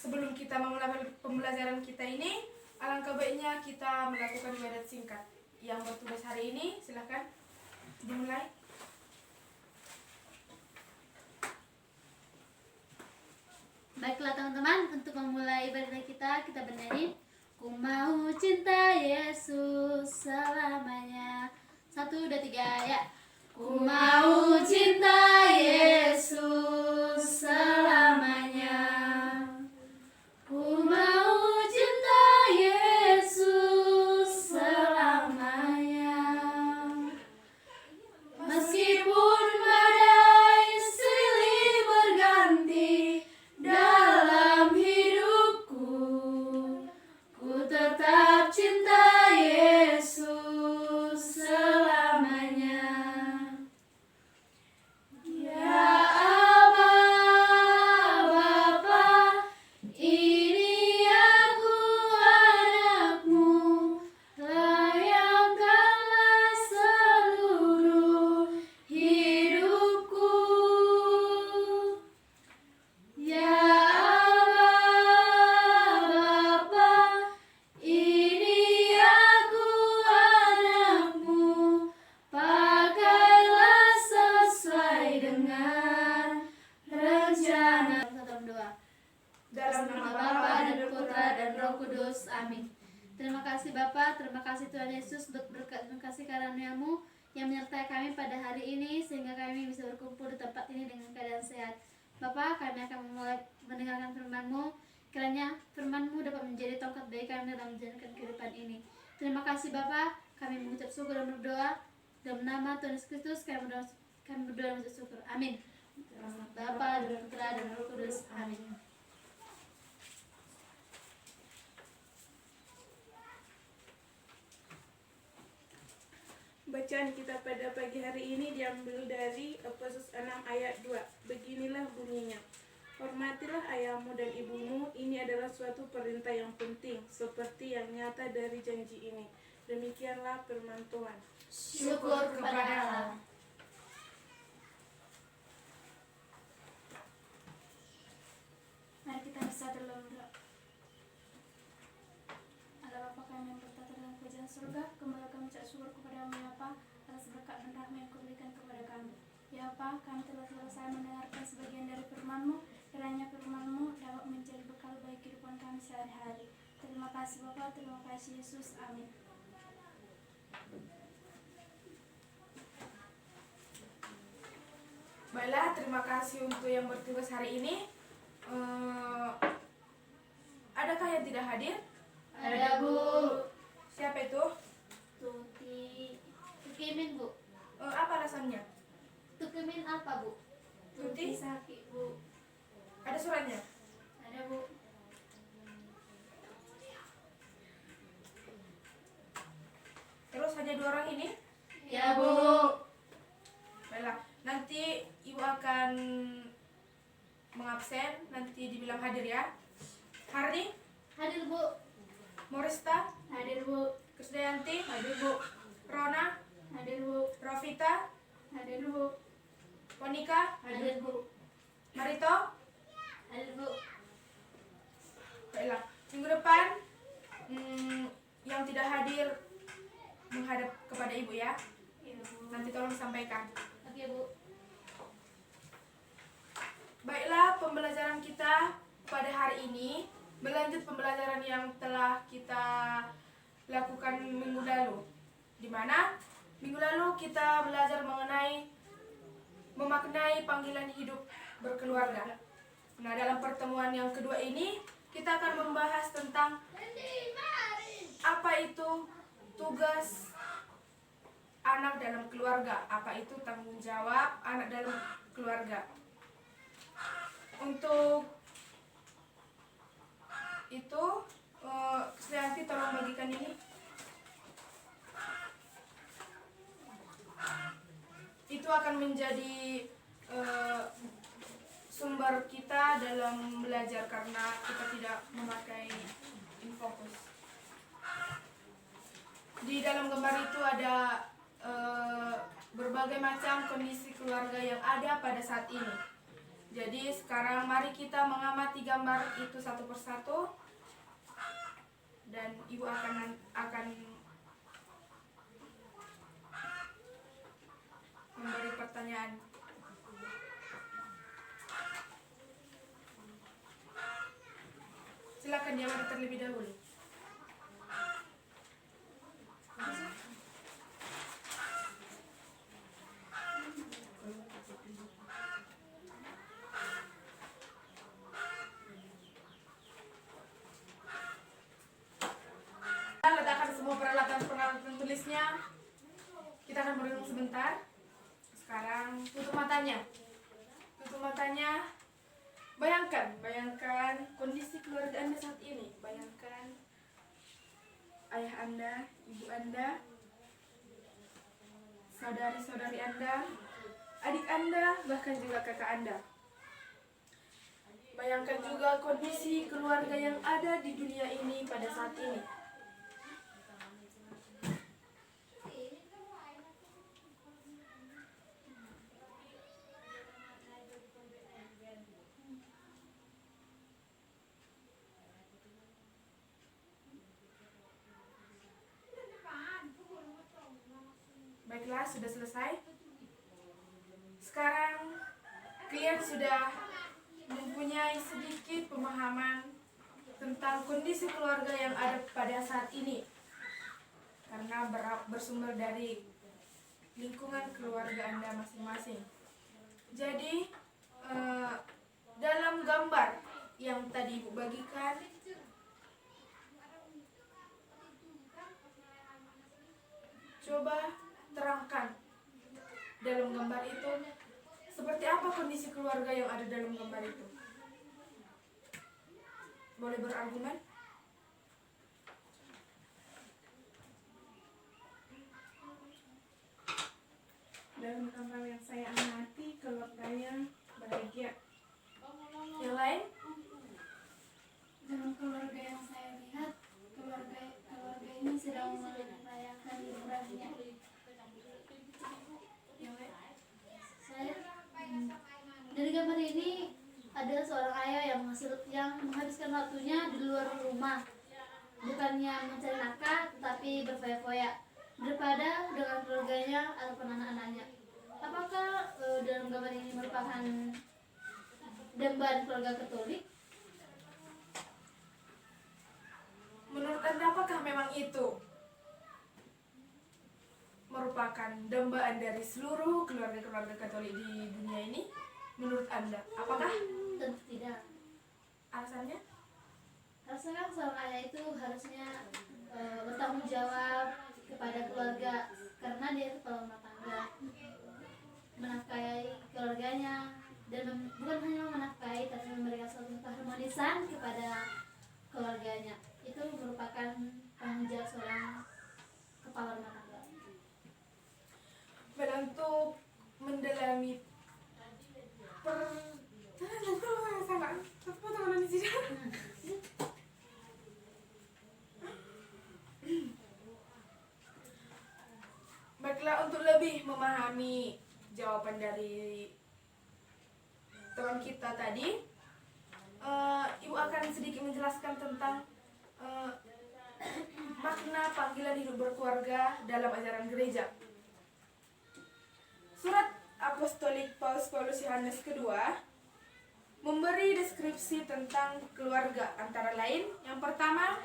sebelum kita memulai pembelajaran kita ini, alangkah baiknya kita melakukan ibadat singkat. Yang bertugas hari ini, silakan dimulai. Baiklah teman-teman, untuk memulai ibadah kita bernyanyi Ku mau cinta Yesus selamanya. 1, 2, 3 ya. Ku mau cinta Yesus selamanya. Ku mau cinta Yesus selamanya. Meskipun badai silih berganti dalam hidupku, ku tetap cinta Yesus selamanya. Ya Aba, Bapa, ini aku anakmu, layangkanlah seluruh hidupku. Ya Aba, Bapa, ini aku anakmu, pakailah sesuai dengan rencana. Dalam nama Bapa dan Putra dan Roh Kudus. Amin. Terima kasih Bapa, terima kasih Tuhan Yesus buat berkat dan kasih karunia-Mu yang menyertai kami pada hari ini sehingga kami bisa berkumpul di tempat ini dengan keadaan sehat. Bapa, kami akan mulai mendengarkan firman-Mu. Kiranya firman-Mu dapat menjadi tongkat bagi kami dalam menjalankan kehidupan ini. Terima kasih Bapa, kami mengucap syukur dan berdoa dalam nama Tuhan Yesus Kristus kami berdoa dan mengucap syukur. Amin. Bapa dan Putra dan Roh Kudus. Amin. Bacaan kita pada pagi hari ini diambil dari Efesus 6 ayat 2. Beginilah bunyinya. Hormatilah ayahmu dan ibumu, ini adalah suatu perintah yang penting, seperti yang nyata dari janji ini. Demikianlah firman Tuhan. Syukur kepada Allah. Mari kita bersatu dalam doa. Allah Bapa kami yang bertata dalam kerajaan surga, kembali kami ucap syukur kepada-Mu ya Bapa atas berkat dan rahmat yang Kau berikan kepada kami. Ya Bapa, kami telah selesai mendengarkan sebagian dari firman-Mu, kiranya firman-Mu dapat menjadi bekal bagi kehidupan kami sehari-hari. Terima kasih Bapa, terima kasih Yesus. Amin. Baiklah, terima kasih untuk yang bertugas hari ini. Adakah yang tidak hadir? Ada Bu. Siapa itu? Tukimin Bu. Apa alasannya? Tukimin apa Bu? Tuti? Sakit Bu. Ada suratnya? Ada Bu. Terus hanya 2 orang ini? Ya Bu. Baiklah, nanti ibu akan mengabsen, nanti dibilang hadir ya. Hardi, Hadir Bu. Morista, Hadir Bu. Krisdayanti, Hadir Bu. Rona, Hadir Bu. Rofita, Hadir Bu. Monika, Hadir Bu. Marito. Hadir Bu. Baiklah, minggu depan yang tidak hadir menghadap kepada ibu ya. Ya Bu. Nanti tolong sampaikan. Oke Bu. Baiklah, pembelajaran kita pada hari ini berlanjut pembelajaran yang telah kita lakukan minggu lalu, di mana minggu lalu kita belajar mengenai memaknai panggilan hidup berkeluarga. Nah, dalam pertemuan yang kedua ini kita akan membahas tentang apa itu tugas anak dalam keluarga, apa itu tanggung jawab anak dalam keluarga. Untuk itu, Krisdayanti tolong bagikan ini. Itu akan menjadi sumber kita dalam belajar karena kita tidak memakai infocus. Di dalam gambar itu ada berbagai macam kondisi keluarga yang ada pada saat ini. Jadi sekarang mari kita mengamati gambar itu satu persatu dan ibu akan memberi pertanyaan. Silakan diamati terlebih dahulu. Kita letakkan semua peralatan tulisnya. Kita akan berenung sebentar. Sekarang tutup matanya. Tutup matanya. Bayangkan kondisi keluarga Anda saat ini. Bayangkan ayah Anda, ibu Anda, saudari-saudari Anda, adik Anda, bahkan juga kakak Anda. Bayangkan juga kondisi keluarga yang ada di dunia ini pada saat ini. Baiklah, sudah selesai. Sekarang kalian sudah mempunyai sedikit pemahaman tentang kondisi keluarga yang ada pada saat ini. Karena bersumber dari lingkungan keluarga Anda masing-masing. Jadi, dalam gambar yang tadi Ibu bagikan, coba terangkan dalam gambar itu seperti apa kondisi keluarga yang ada dalam gambar itu. Boleh berargumen? Dalam gambar yang saya amati, keluarganya bahagia. Yang lain? Dalam keluarga yang saya lihat, keluarga ini sedang merayakan liburannya. Yang lain? Dari gambar ini ada seorang ayah yang menghabiskan waktunya di luar rumah, bukannya mencari nafkah tetapi berfoya-foya daripada dengan keluarganya ataupun anak-anaknya. Apakah dalam gambar ini merupakan dambaan keluarga Katolik? Menurut Anda apakah memang itu merupakan dambaan dari seluruh keluarga-keluarga Katolik di dunia ini? Menurut Anda, apakah? Tentu tidak. Alasannya? Rasanya seorang ayah itu harusnya bertanggung jawab kepada keluarga karena dia kepala rumah tangga, menafkahi keluarganya dan bukan hanya menafkahi tapi memberikan suatu keharmonisan kepada keluarganya. Itu merupakan tanggung jawab seorang kepala rumah tangga. Dan untuk mendalami Baiklah, untuk lebih memahami jawaban dari teman kita tadi, Ibu akan sedikit menjelaskan tentang makna panggilan hidup berkeluarga dalam ajaran gereja. Surat Apostolik Paulus Yohanes kedua memberi deskripsi tentang keluarga, antara lain yang pertama,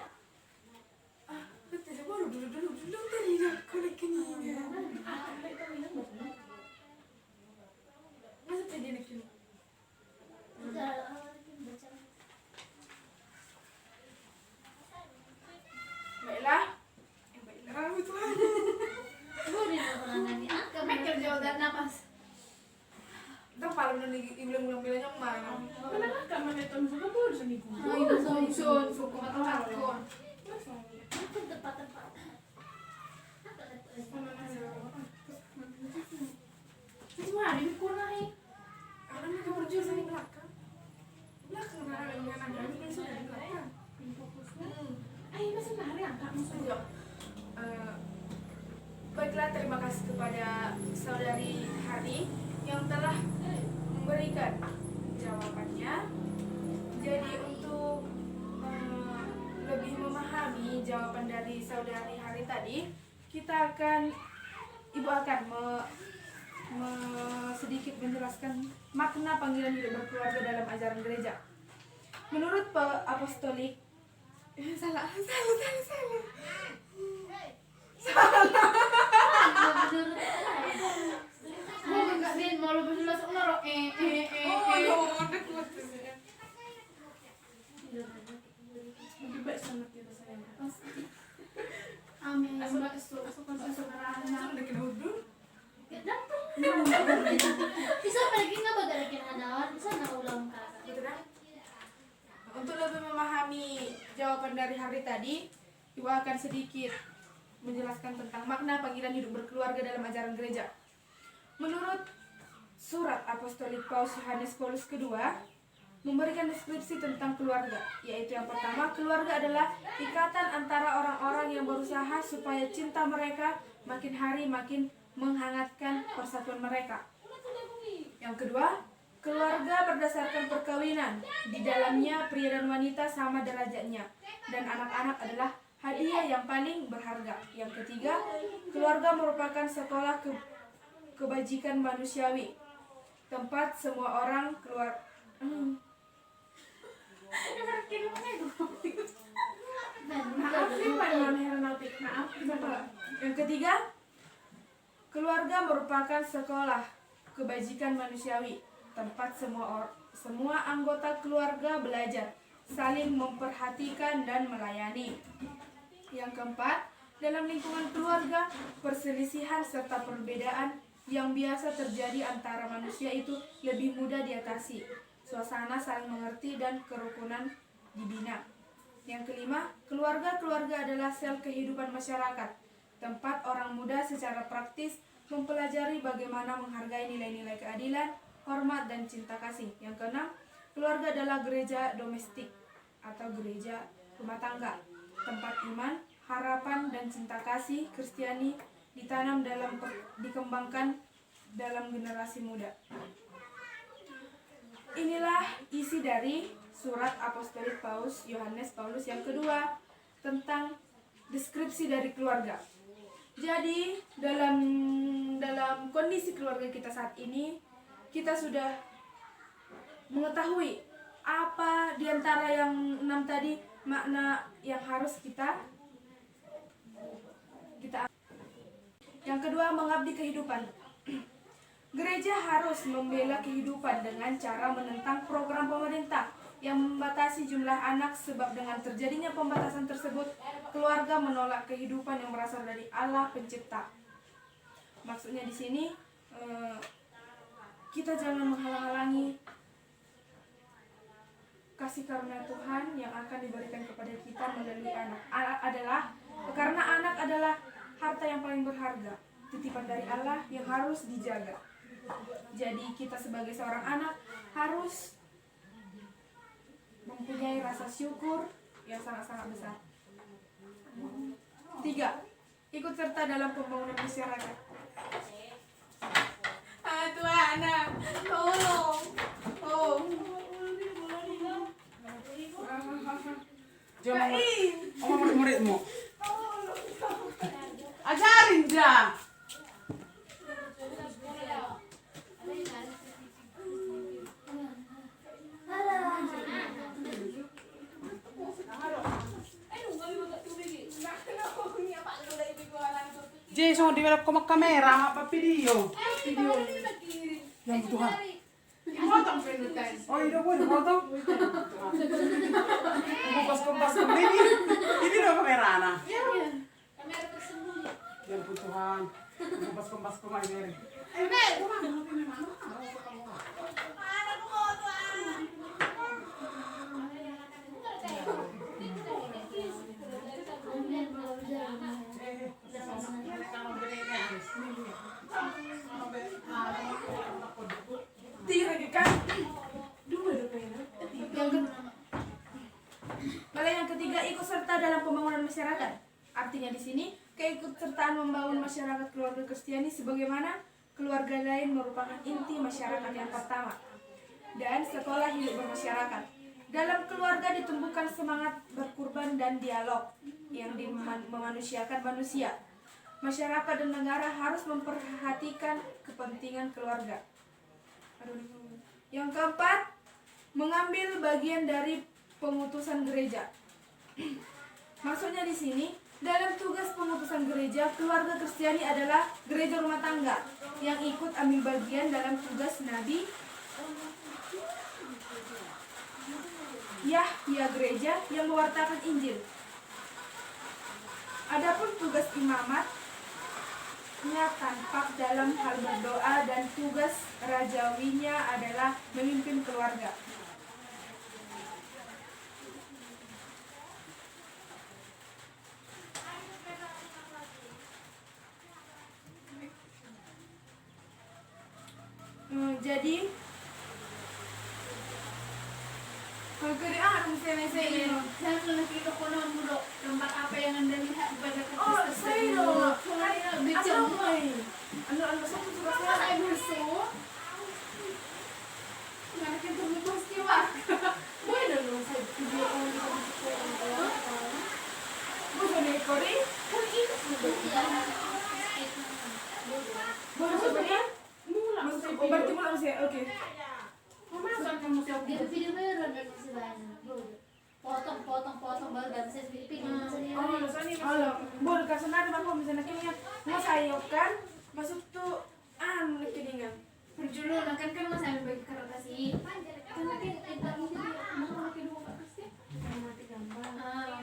dulu tadi dah kolek kini ya. Masa tadi nak kini? Baiklah, Tuhan. Mekel jauh dan napas. Dah paling nanti bilang mana? Kenapa kamu nonton suka pun seminggu? Sun, suku atau akun. Tempat-tempat. Semua hari ini kurang nih. Karena mereka berdua di belakang. Belakang dengan ada ini sudah di belakang. Ayo masih hari angkat musuh. Iya. Baiklah, terima kasih kepada saudari Hari yang telah memberikan semuanya. Jadi untuk lebih memahami jawaban dari saudari Hari tadi, Ibu akan sedikit menjelaskan makna panggilan hidup berkeluarga dalam ajaran gereja. Menurut apostolik Mau lu berjelas ular lebih baik sama kita sayang. Amin. Asal saudara Udah kena udun. Bisa pergi nggak bagai hadawan? Bisa nggak ulang kata? Gitu kan? Untuk lebih memahami jawaban dari Hari tadi, Ibu akan sedikit menjelaskan tentang makna panggilan hidup berkeluarga dalam ajaran gereja. Menurut surat apostolik Paus Yohanes Paulus kedua, memberikan deskripsi tentang keluarga, yaitu yang pertama, keluarga adalah ikatan antara orang-orang yang berusaha supaya cinta mereka makin hari makin menghangatkan persatuan mereka. Yang kedua, keluarga berdasarkan perkawinan, di dalamnya pria dan wanita sama derajatnya, dan anak-anak adalah hadiah yang paling berharga. Yang ketiga, keluarga merupakan sekolah kebajikan manusiawi, tempat semua orang Yang ketiga, keluarga merupakan sekolah kebajikan manusiawi, tempat semua anggota keluarga belajar saling memperhatikan dan melayani. Yang keempat, dalam lingkungan keluarga, perselisihan serta perbedaan yang biasa terjadi antara manusia itu lebih mudah diatasi. Suasana saling mengerti dan kerukunan dibina. Yang kelima, keluarga adalah sel kehidupan masyarakat, tempat orang muda secara praktis mempelajari bagaimana menghargai nilai-nilai keadilan, hormat, dan cinta kasih. Yang keenam, keluarga adalah gereja domestik atau gereja rumah tangga, tempat iman, harapan, dan cinta kasih Kristiani dikembangkan dalam generasi muda. Inilah isi dari surat apostolik Paus Yohanes Paulus yang kedua tentang deskripsi dari keluarga. Jadi dalam kondisi keluarga kita saat ini, kita sudah mengetahui apa diantara yang 6 tadi makna yang harus kita. Yang kedua, mengabdi kehidupan. Gereja harus membela kehidupan dengan cara menentang program pemerintah yang membatasi jumlah anak, sebab dengan terjadinya pembatasan tersebut, keluarga menolak kehidupan yang berasal dari Allah Pencipta. Maksudnya di sini kita jangan menghalang-halangi kasih karunia Tuhan yang akan diberikan kepada kita melalui anak. Karena anak adalah harta yang paling berharga, titipan dari Allah yang harus dijaga. Jadi kita sebagai seorang anak harus mempunyai rasa syukur yang sangat-sangat besar. 3. Ikut serta dalam pembangunan masyarakat. Tuhan, tolong. Jangan murid-muridmu. ajarin dia. Jason di belakang koma kamera apa video? Yang Tuhan. Oh iya boleh foto. Kompas ini. Ini dong kamera ana. Kamera tersembunyi. Yang Tuhan. Kompas ini. Yang ketiga, ikut serta dalam pembangunan masyarakat. Artinya di sini keikutsertaan membangun masyarakat keluarga Kristiani sebagaimana keluarga lain merupakan inti masyarakat yang pertama. dan sekolah hidup bermasyarakat. Dalam keluarga ditumbuhkan semangat berkurban dan dialog yang memanusiakan manusia. Masyarakat dan negara harus memperhatikan kepentingan keluarga. Yang keempat, mengambil bagian dari pengutusan gereja. Maksudnya di sini, dalam tugas pengutusan gereja, keluarga Kristiani adalah gereja rumah tangga yang ikut ambil bagian dalam tugas nabi Yahya gereja yang mewartakan Injil. Adapun tugas imamatnya tampak dalam hal berdoa dan tugas rajawinya adalah memimpin keluarga. Jadi Saya sudah kita konon mulu tempat apa yang anda lihat pada oh, saya dong. Bicara Anu satu suka apa saya. saya bersuh? Nggak kita bebas jiwa. Boleh dong saya video Boleh nih kori. Boleh sebenarnya. Oh, berarti mulai saya. Oke. Dia video baru dan masih banyak. Potong baru dan saya bikin Boleh kasih nada bang misalnya kini mau sayukan masuk tuh keningan. dulu kan mas ambil bagi kertas sih. Karena kita mau pakai dua kertas ya.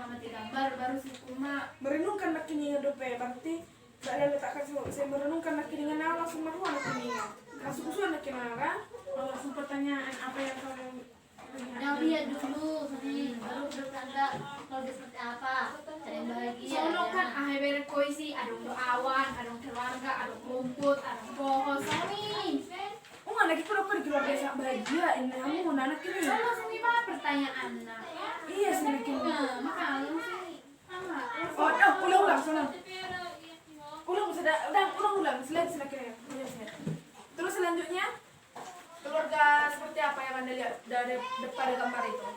Mati gambar baru sih kuma. Merenungkan nak keningan dope berarti tak ada letakkan saya merenungkan nak keningan langsung meruang nak keningan. Langsung usul nak keningan kan? Langsung pertanyaan apa yang kamu Yang lihat dulu nih, baru bertanda kalau dia seperti apa. Cara yang bahagia. Soalnya kan akhirnya koi sih, ada awan, ada keluarga, ada rumput, ada pohon. Soalnya oh nggak lagi kalau di keluarga yang bahagia ini kamu mau anak ini. sama sini mah pertanyaan nah. Iya sih bikin. Makanya ulang sana. Ulang selanjutnya. Terus selanjutnya keluarga seperti apa yang anda lihat dari depan gambar itu?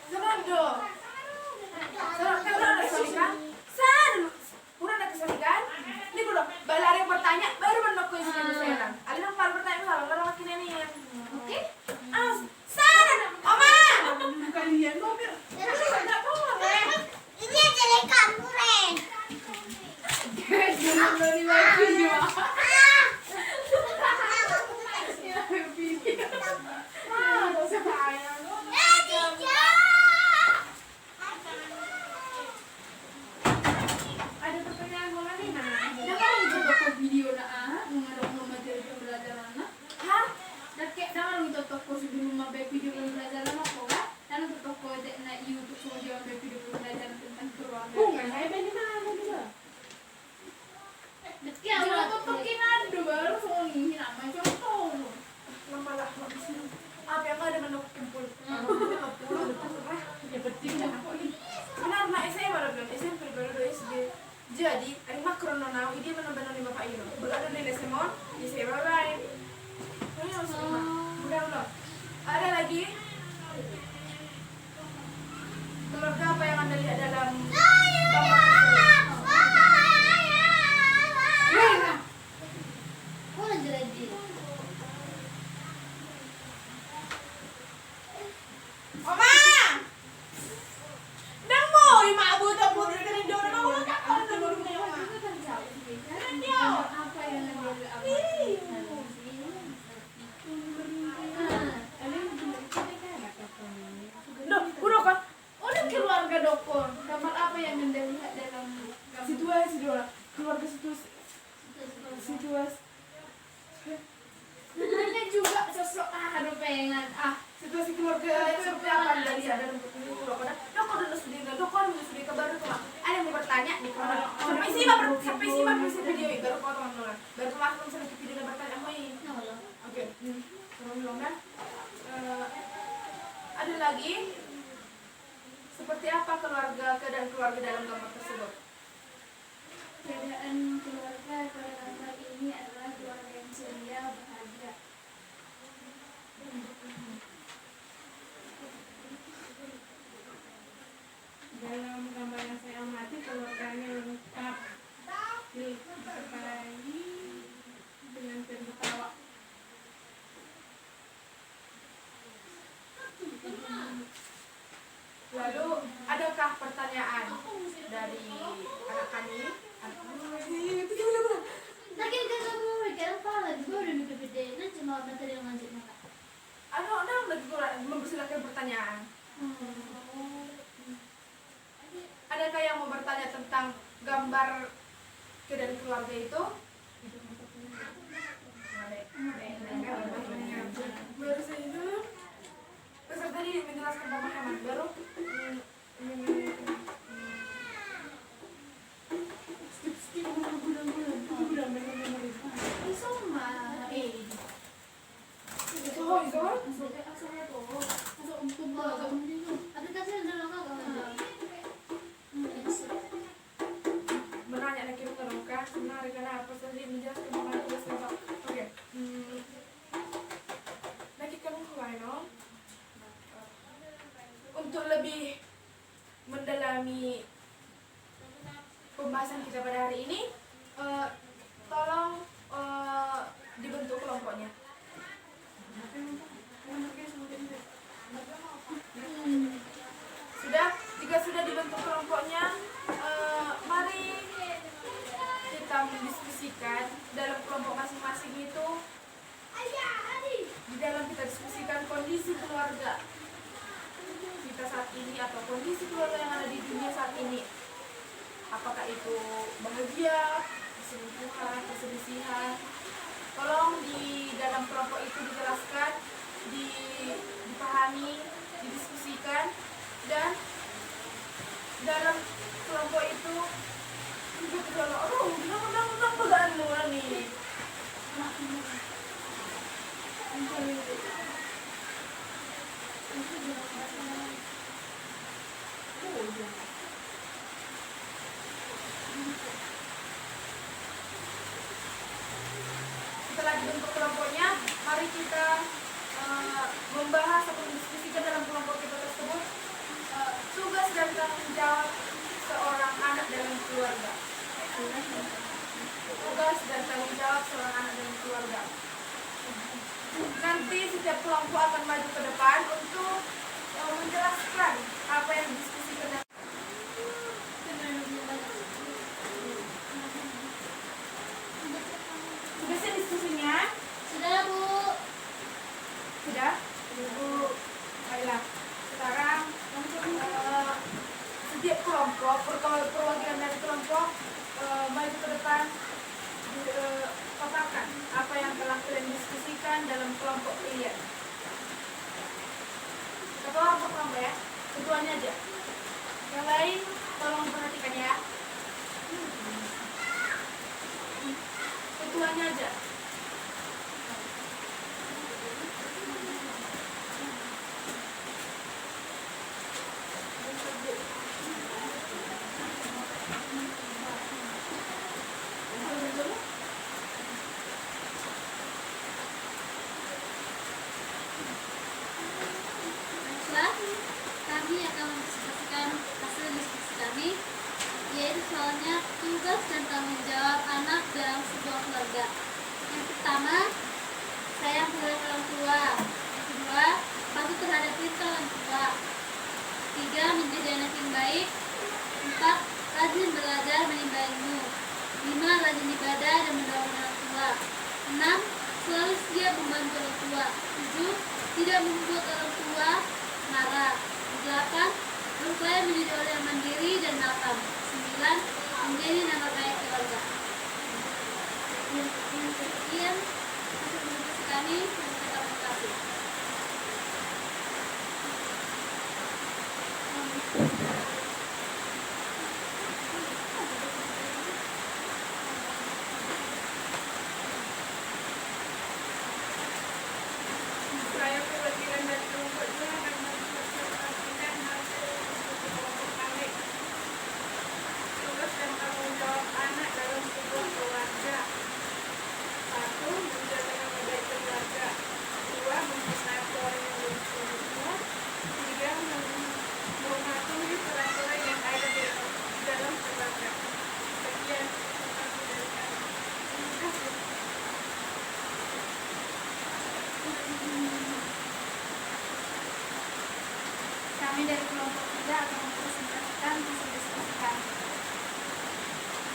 Jangan dong. Kalau ada kesalikan, udah ada kesalikan. Ini dulu, balik yang bertanya, baru menokoi sini bersama. Ada yang paling bertanya kalau makin ini. Oke? Sana, Oma. Kalian mobil. Tidak boleh. Ini adalah kamu, Ren. Jangan beli video. ada pertanyaan bola nih nah. Jangan itu toko video nah, mengadong materi pembelajaran nah. Hah? Dan kayak jangan itu toko sebelum mabe video pembelajaran apa kan? Dan untuk toko na YouTube sebelum mabe video pembelajaran tentang keluarga. Bunga, saya beli mana juga? Jangan mungkin ada baru soalnya nama contoh. Lama-lama habis ini. Apa yang ada menok kumpul? Ya penting dah aku ini. Benar, nak SMA baru bilang SMP baru do SD. Jadi, ada makro nonau, dia benar-benar di bapak ini. Berada di SMA, di SMA lain. Ini harus lima. Udah. Ada lagi? Keluarga apa yang anda lihat dalam gambar tersebut? Kau lanjut lagi. Oma! Nang mo, lima abot-abot ka rin doon. Ano ka? Ano ka? Ano ka? Apa yang menjadi apa? Duh, udah kan? Udah keluarga dokon. Gambar apa yang anda lihat dalam gambar? Situasi dulu. Keluarga situasi. Namanya juga sosok aduh pengen Situasi keluarga itu seperti apa anda lihat dalam buku ini? Dok, udah studi kabar itu mah. Ada yang mau bertanya nih kalau sampai simak video itu baru kau teman-teman. Baru masuk misalnya video yang bertanya mau ini. Oke. Tolong kan. Ada lagi? Seperti apa keadaan keluarga dalam gambar tersebut? keadaan keluarga pada gambar ini adalah keluarga yang ceria, bahagia. Dalam gambar yang saya amati, keluarganya lengkap, disertai dengan penuh tawa. Lalu adakah pertanyaan dari anak kami? Lagi kamu kayak apa lagi baru nih gede, nanti cuma materi yang lanjut maka. Lagi kurang mempersilahkan pertanyaan. Adakah yang mau bertanya tentang gambar dan keluarga itu? Baru saya dulu. Peserta tadi menjelaskan pemahaman baru. Menanya lagi kan menarik karena apa tadi menjelaskan pemahaman tugas. Oke. Lagi kamu no? Untuk lebih mendalami pembahasan kita pada hari ini, tolong dibentuk kelompoknya. Jika sudah dibentuk kelompoknya, mari kita mendiskusikan dalam kelompok masing-masing itu. Di dalam kita diskusikan kondisi keluarga kita saat ini atau kondisi keluarga yang ada di dunia saat ini. Apakah itu bahagia, keselingkuhan, perselisihan. Tolong di dalam kelompok itu dijelaskan, dipahami, didiskusikan, dan dalam kelompok itu juga terlalu undang pegaan nih. Setelah dibentuk kelompoknya, mari kita membahas atau mendiskusikan dalam kelompok kita tersebut tugas dan tanggung jawab seorang anak dalam keluarga. Tugas dan tanggung jawab seorang anak dalam keluarga. Nanti setiap kelompok akan maju ke depan untuk menjelaskan apa yang didiskusikan. Sudah sih diskusinya? Sudah Bu. Sudah? Bu, baiklah. Sekarang setiap kelompok, perwakilan dari kelompok maju ke depan, katakan apa yang telah kalian diskusikan dalam kelompok kalian. Ketua kelompok ya, ketuanya aja. Yang lain tolong perhatikan ya. Ketuanya aja. Baiklah, kami akan mendiskusikan hasil diskusi kami, yaitu soalnya tugas dan tanggung jawab anak dalam sebuah keluarga. Yang pertama, sayang terhadap orang tua. Yang kedua, patuh terhadap perintah orang tua. Tiga, menjadi anak yang baik. Empat, rajin belajar menimba ilmu. Lima, rajin ibadah dan mendahului orang tua. Enam, selalu siap membantu orang tua. Tujuh, tidak membuat orang tua marah. 8. Berupaya menjadi orang yang mandiri dan mapan. 9. Menjadi nama baik keluarga. Sekian untuk diskusi kami. Terima kasih. Saya perwakilan dari kelompoknya akan mempresentasikan hasil diskusi kelompok kami. Tugas dan tanggung jawab anak dalam sebuah keluarga. 1. Kami dari kelompok 3 akan mempresentasikan hasil diskusi kami.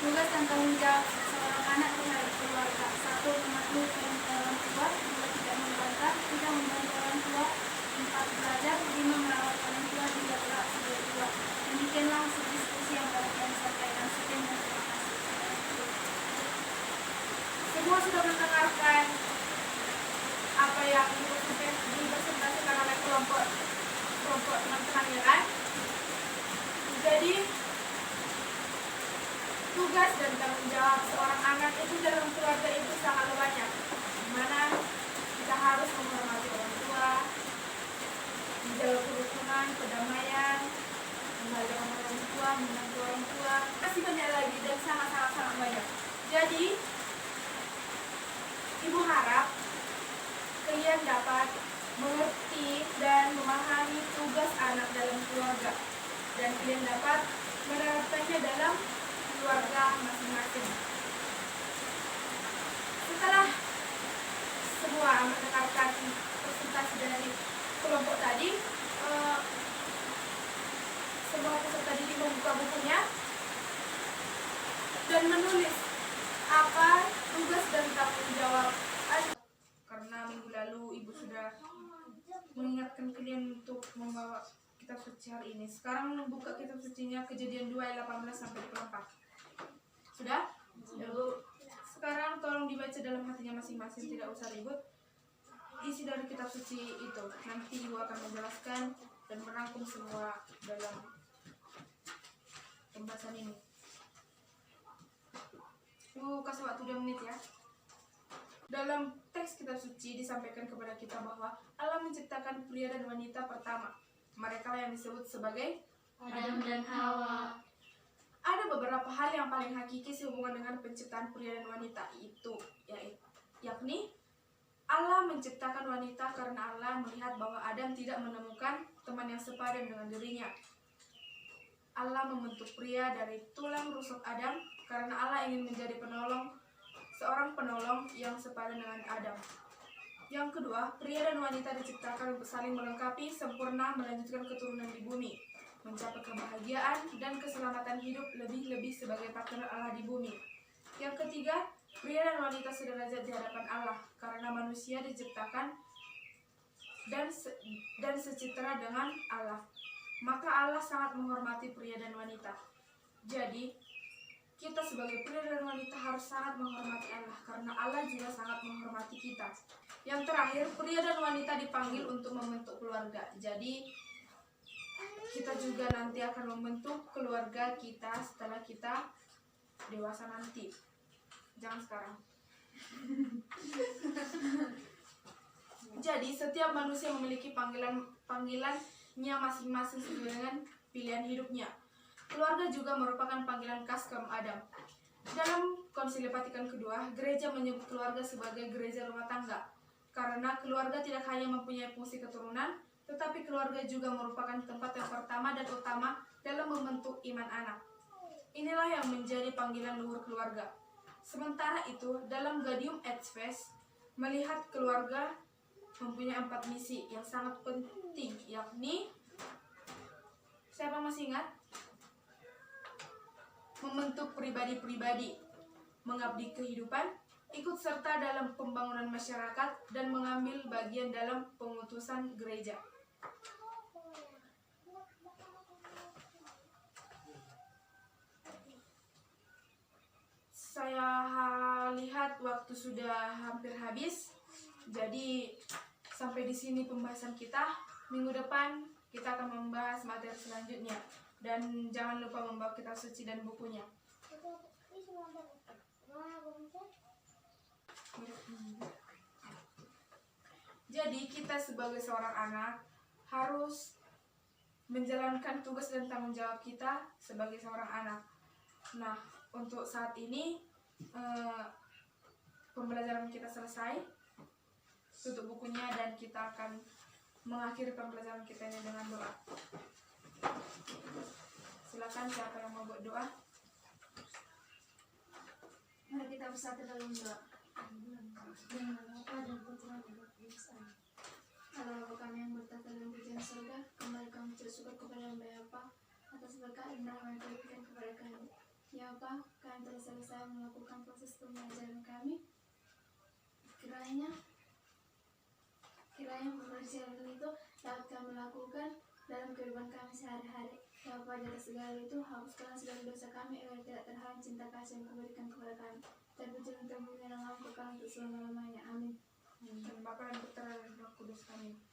Tugas dan tanggung jawab seorang anak terhadap keluarga. 1. Mematuhi perintah orang tua. 2. Tidak membantah. 3. Membantu orang tua. 4. Belajar. 5. Merawat orang tua. 3. Beraksi dari tua. Demikianlah hasil diskusi yang dapat kami sampaikan. Sekian dan terima kasih. Semua sudah mendengarkan apa yang dipresentasikan oleh kelompok teman-teman ya kan? Jadi tugas dan tanggung jawab seorang anak itu dalam keluarga itu sangat banyak, dimana kita harus menghormati orang tua, menjaga kerukunan, kedamaian, menghargai orang tua, membantu orang tua, masih banyak lagi dan sangat banyak. Jadi Ibu harap kalian dapat mengerti dan memahami tugas anak dalam keluarga, dan kalian dapat menerapkannya dalam keluarga masing-masing. Setelah semua mendengarkan presentasi dari kelompok tadi, semua peserta didik membuka bukunya dan menulis apa tugas dan tanggung jawab. Karena minggu lalu ibu sudah mengingatkan kalian untuk membawa kitab suci hari ini. Sekarang buka kitab sucinya Kejadian 2 ayat 18 sampai 24. Sudah? Sekarang tolong dibaca dalam hatinya masing-masing, tidak usah ribut. Isi dari kitab suci itu nanti ibu akan menjelaskan dan merangkum semua dalam pembahasan ini. Ibu kasih waktu 2 menit ya. Dalam teks kitab suci disampaikan kepada kita bahwa Allah menciptakan pria dan wanita pertama. Mereka yang disebut sebagai Adam dan Hawa. Ada beberapa hal yang paling hakiki sehubungan dengan penciptaan pria dan wanita itu, yakni Allah menciptakan wanita karena Allah melihat bahwa Adam tidak menemukan teman yang sepadan dengan dirinya. Allah membentuk pria dari tulang rusuk Adam karena Allah ingin menjadi seorang penolong yang sepadan dengan Adam. Yang kedua, pria dan wanita diciptakan untuk saling melengkapi, sempurna, melanjutkan keturunan di bumi, mencapai kebahagiaan dan keselamatan hidup, lebih-lebih sebagai partner Allah di bumi. Yang ketiga, pria dan wanita sederajat di hadapan Allah karena manusia diciptakan dan secitra dengan Allah. Maka Allah sangat menghormati pria dan wanita. Jadi, kita sebagai pria dan wanita harus sangat menghormati Allah karena Allah juga sangat menghormati kita. Yang terakhir, pria dan wanita dipanggil untuk membentuk keluarga. Jadi, kita juga nanti akan membentuk keluarga kita setelah kita dewasa nanti. Jangan sekarang. Jadi, setiap manusia memiliki panggilannya masing-masing sesuai dengan pilihan hidupnya. Keluarga juga merupakan panggilan khas kaum Adam. Dalam Konsili Vatikan kedua, gereja menyebut keluarga sebagai gereja rumah tangga. Karena keluarga tidak hanya mempunyai fungsi keturunan, tetapi keluarga juga merupakan tempat yang pertama dan utama dalam membentuk iman anak. Inilah yang menjadi panggilan luhur keluarga. Sementara itu, dalam Gaudium et Spes, melihat keluarga mempunyai 4 misi yang sangat penting, yakni, siapa masih ingat? Membentuk pribadi-pribadi, mengabdi kehidupan, ikut serta dalam pembangunan masyarakat, dan mengambil bagian dalam pengutusan gereja. Saya lihat waktu sudah hampir habis, jadi sampai di sini pembahasan kita. Minggu depan kita akan membahas materi selanjutnya. Dan jangan lupa membawa kitab suci dan bukunya. Jadi kita sebagai seorang anak harus menjalankan tugas dan tanggung jawab kita sebagai seorang anak. Nah, untuk saat ini pembelajaran kita selesai. Tutup bukunya dan kita akan mengakhiri pembelajaran kita ini dengan doa. Silakan siapa yang mau berdoa. Mari kita bersatu dalam doa. Dengan nama Bapa dan Putra dan Roh Kudus. Amin. Allah Bapa kami yang bertata dalam kerajaan surga, kembali kami bersyukur berkat dan rahmat yang diberikan kepada kami. Ya Bapa, kami telah selesai melakukan proses pembelajaran kami. Kiranya pembelajaran itu dapat kami lakukan dalam kehidupan kami sehari-hari. Ya Bapa, dari segala itu hapuskan segala dosa kami agar tidak terhalang cinta kasih yang Kau berikan kepada kami. Terpuji dan termulia nama Kau kekal untuk selama-lamanya. Amin. Dan Bapa dan Putra dan Roh Kudus. Amin.